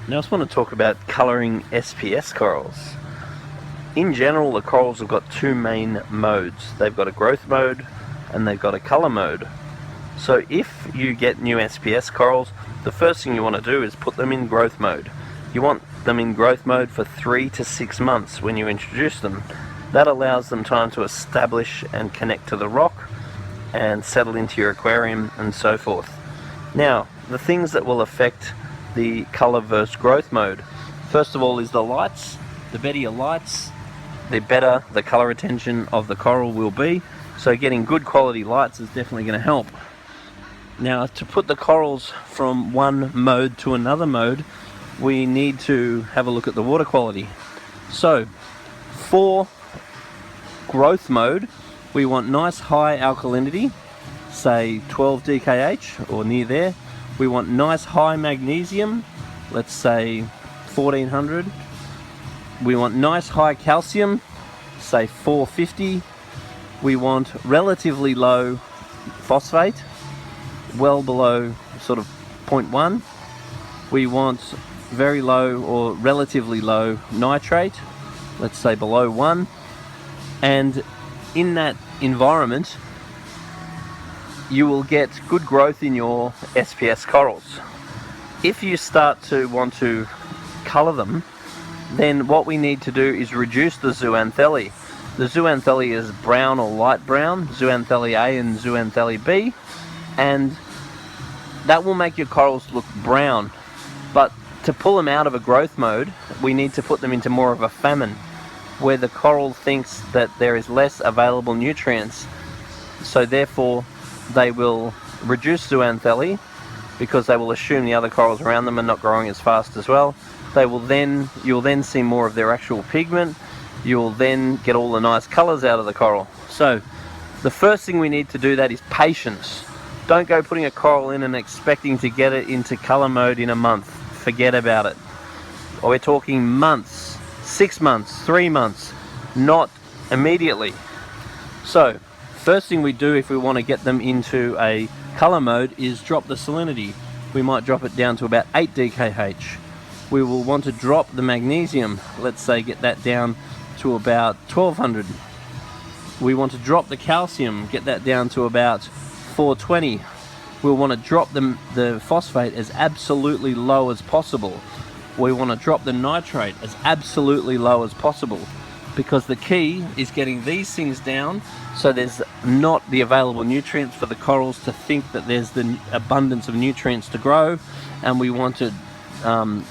Now I just want to talk about colouring SPS corals. In general, the corals have got two main modes. They've got a growth mode and they've got a colour mode. So if you get new SPS corals, the first thing you want to do is put them in growth mode. You want them in growth mode for 3 to 6 months when you introduce them. That allows them time to establish and connect to the rock and settle into your aquarium and so forth. Now, the things that will affect the colour versus growth mode. First of all is the lights. The better your lights, the better the colour retention of the coral will be. So getting good quality lights is definitely going to help. Now, to put the corals from one mode to another mode, we need to have a look at the water quality. So for growth mode, we want nice high alkalinity, say 12 DKH or near there. We want nice high magnesium, let's say 1400. We want nice high calcium, say 450. We want relatively low phosphate, well below sort of 0.1. We want very low or relatively low nitrate, let's say below 1. And in that environment, you will get good growth in your SPS corals. If you start to want to colour them, then what we need to do is reduce the zooanthellae. The zooanthellae is brown or light brown, zooanthellae A and zooanthellae B, and that will make your corals look brown. But to pull them out of a growth mode, we need to put them into more of a famine, where the coral thinks that there is less available nutrients, so therefore they will reduce zooanthellae because they will assume the other corals around them are not growing as fast as well. You'll then see more of their actual pigment. You'll then get all the nice colours out of the coral. So the first thing we need to do that is patience. Don't go putting a coral in and expecting to get it into colour mode in a month. Forget about it. We're talking months, 6 months, 3 months, not immediately. So first thing we do if we want to get them into a colour mode is drop the salinity. We might drop it down to about 8 DKH. We will want to drop the magnesium, let's say get that down to about 1200. We want to drop the calcium, get that down to about 420. We'll want to drop the phosphate as absolutely low as possible. We want to drop the nitrate as absolutely low as possible, because the key is getting these things down so there's not the available nutrients for the corals to think that there's the abundance of nutrients to grow, and we want to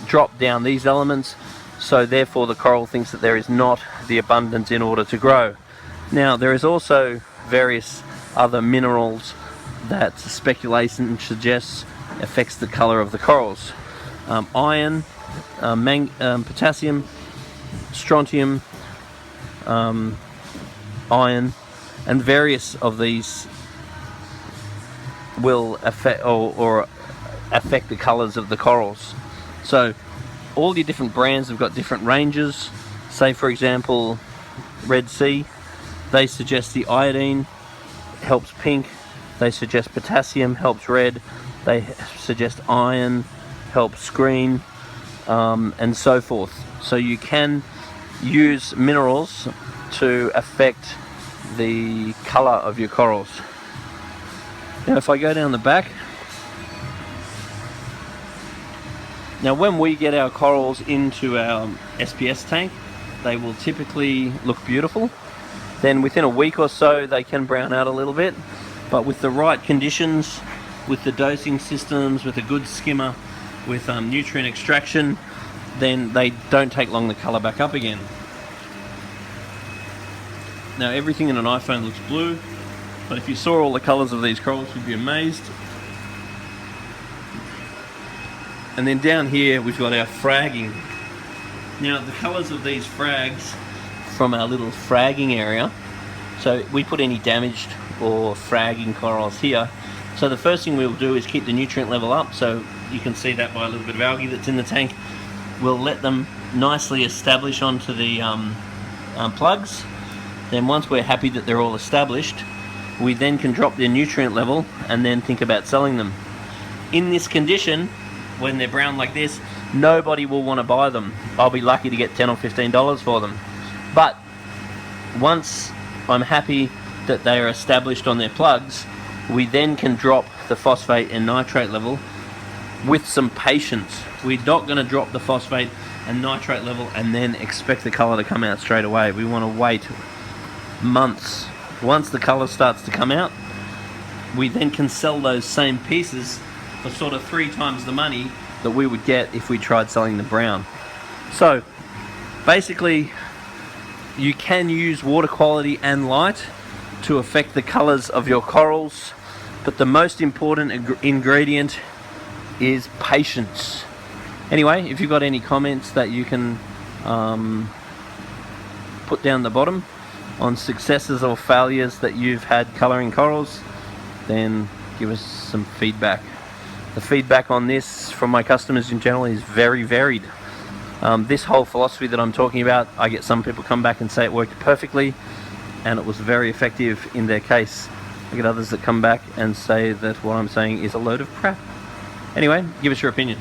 drop down these elements so therefore the coral thinks that there is not the abundance in order to grow. Now, there is also various other minerals that speculation suggests affects the colour of the corals. Iron, potassium, strontium, iron, and various of these will affect or affect the colours of the corals. So all your different brands have got different ranges. Say for example Red Sea, they suggest the iodine helps pink, they suggest potassium helps red, they suggest iron helps green, and so forth. So you can use minerals to affect the colour of your corals. Now if I go down the back, now when we get our corals into our SPS tank, they will typically look beautiful. Then within a week or so they can brown out a little bit, but with the right conditions, with the dosing systems, with a good skimmer, with nutrient extraction, then they don't take long to colour back up again. Now everything in an iPhone looks blue, but if you saw all the colours of these corals you'd be amazed. And then down here we've got our fragging. Now the colours of these frags from our little fragging area, so we put any damaged or fragging corals here. So the first thing we'll do is keep the nutrient level up, so you can see that by a little bit of algae that's in the tank. We'll let them nicely establish onto the plugs. Then once we're happy that they're all established, we then can drop their nutrient level and then think about selling them. In this condition, when they're brown like this, nobody will want to buy them. I'll be lucky to get $10 or $15 for them. But once I'm happy that they are established on their plugs, we then can drop the phosphate and nitrate level with some patience. We're not going to drop the phosphate and nitrate level and then expect the colour to come out straight away. We want to wait months. Once the colour starts to come out, we then can sell those same pieces for sort of 3 times the money that we would get if we tried selling the brown. So basically, you can use water quality and light to affect the colours of your corals, but the most important ingredient is patience. Anyway, if you've got any comments that you can put down the bottom on successes or failures that you've had colouring corals, then give us some feedback. The feedback on this from my customers in general is very varied. This whole philosophy that I'm talking about, I get some people come back and say it worked perfectly and it was very effective in their case. I get others that come back and say that what I'm saying is a load of crap. Anyway, give us your opinion.